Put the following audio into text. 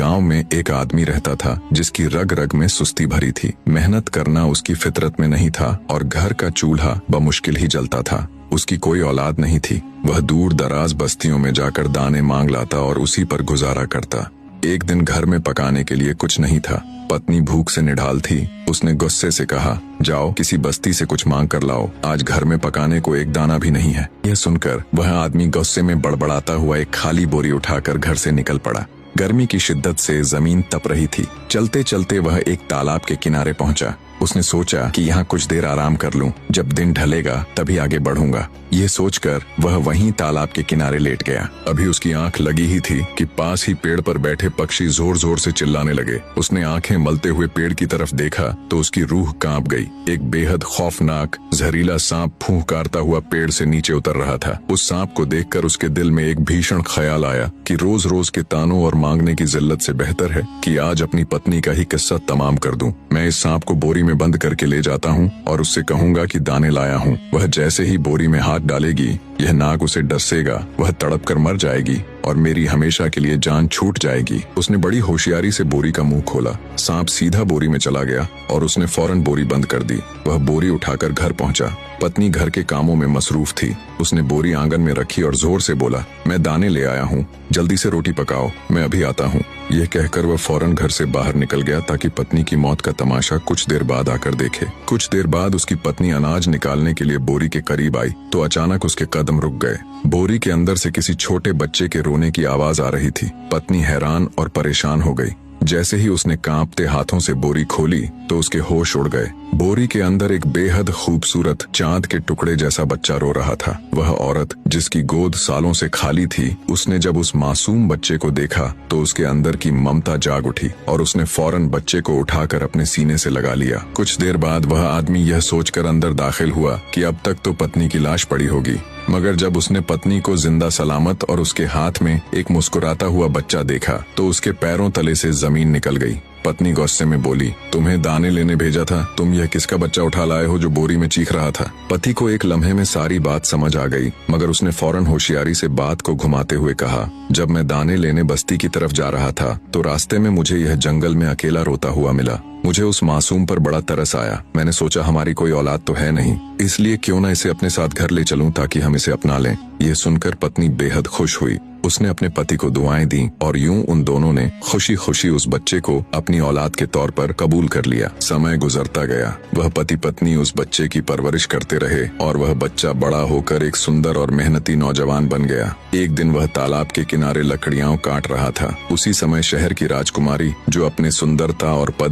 गांव में एक आदमी रहता था जिसकी रग रग में सुस्ती भरी थी। मेहनत करना उसकी फितरत में नहीं था और घर का चूल्हा बमुश्किल ही जलता था। उसकी कोई औलाद नहीं थी। वह दूर दराज बस्तियों में जाकर दाने मांग लाता और उसी पर गुजारा करता। एक दिन घर में पकाने के लिए कुछ नहीं था। पत्नी भूख से निढाल थी। उसने गुस्से से कहा, जाओ किसी बस्ती से कुछ मांग कर लाओ, आज घर में पकाने को एक दाना भी नहीं है। यह सुनकर वह आदमी गुस्से में बड़बड़ाता हुआ एक खाली बोरी उठाकर घर से निकल पड़ा। गर्मी की शिद्दत से जमीन तप रही थी। चलते चलते वह एक तालाब के किनारे पहुंचा। उसने सोचा कि यहाँ कुछ देर आराम कर लूं, जब दिन ढलेगा तभी आगे बढ़ूंगा। ये सोचकर वह वहीं तालाब के किनारे लेट गया। अभी उसकी आंख लगी ही थी कि पास ही पेड़ पर बैठे पक्षी जोर जोर से चिल्लाने लगे। उसने आंखें मलते हुए पेड़ की तरफ देखा तो उसकी रूह कांप गई। एक बेहद खौफनाक जहरीला सांप फूंकारता हुआ पेड़ से नीचे उतर रहा था। उस सांप को देखकर उसके दिल में एक भीषण ख्याल आया कि रोज रोज के तानों और मांगने की जिल्लत से बेहतर है कि आज अपनी पत्नी का ही किस्सा तमाम कर दूं। मैं इस सांप को बोरी में बंद करके ले जाता हूँ और उससे कहूंगा कि दाने लाया हूँ। वह जैसे ही बोरी में हाथ डालेगी, यह नाग उसे डसेगा, वह तड़प कर मर जाएगी और मेरी हमेशा के लिए जान छूट जाएगी। उसने बड़ी होशियारी से बोरी का मुंह खोला। सांप सीधा बोरी में चला गया और उसने फौरन बोरी बंद कर दी। वह बोरी उठाकर घर पहुंचा। पत्नी घर के कामों में मसरूफ थी। उसने बोरी आंगन में रखी और जोर से बोला, मैं दाने ले आया हूँ, जल्दी से रोटी पकाओ, मैं अभी आता हूँ। यह कहकर वह फौरन घर से बाहर निकल गया ताकि पत्नी की मौत का तमाशा कुछ देर बाद आकर देखे। कुछ देर बाद उसकी पत्नी अनाज निकालने के लिए बोरी के करीब आई तो अचानक उसके कदम रुक गए। बोरी के अंदर से किसी छोटे बच्चे के रोने की आवाज आ रही थी। पत्नी हैरान और परेशान हो गई। जैसे ही उसने कांपते हाथों से बोरी खोली तो उसके होश उड़ गए। बोरी के अंदर एक बेहद खूबसूरत चांद के टुकड़े जैसा बच्चा रो रहा था। वह औरत जिसकी गोद सालों से खाली थी, उसने जब उस मासूम बच्चे को देखा तो उसके अंदर की ममता जाग उठी और उसने फौरन बच्चे को उठाकर अपने सीने से लगा लिया। कुछ देर बाद वह आदमी यह सोचकर अंदर दाखिल हुआ कि अब तक तो पत्नी की लाश पड़ी होगी, मगर जब उसने पत्नी को जिंदा सलामत और उसके हाथ में एक मुस्कुराता हुआ बच्चा देखा तो उसके पैरों तले से जमीन निकल गई। पत्नी गुस्से में बोली, तुम्हें दाने लेने भेजा था, तुम यह किसका बच्चा उठा लाए हो जो बोरी में चीख रहा था? पति को एक लम्हे में सारी बात समझ आ गई, मगर उसने फौरन होशियारी से बात को घुमाते हुए कहा, जब मैं दाने लेने बस्ती की तरफ जा रहा था तो रास्ते में मुझे यह जंगल में अकेला रोता हुआ मिला। मुझे उस मासूम पर बड़ा तरस आया। मैंने सोचा हमारी कोई औलाद तो है नहीं, इसलिए क्यों न इसे अपने साथ घर ले चलूं ताकि हम इसे अपना लें। ये सुनकर पत्नी बेहद खुश हुई। उसने अपने पति को दुआएं दी और यूं उन दोनों ने खुशी खुशी उस बच्चे को अपनी औलाद के तौर पर कबूल कर लिया। समय गुजरता गया। वह पति पत्नी उस बच्चे की परवरिश करते रहे और वह बच्चा बड़ा होकर एक सुंदर और मेहनती नौजवान बन गया। एक दिन वह तालाब के किनारे लकड़ियां काट रहा था। उसी समय शहर की राजकुमारी, जो अपने सुंदरता और पद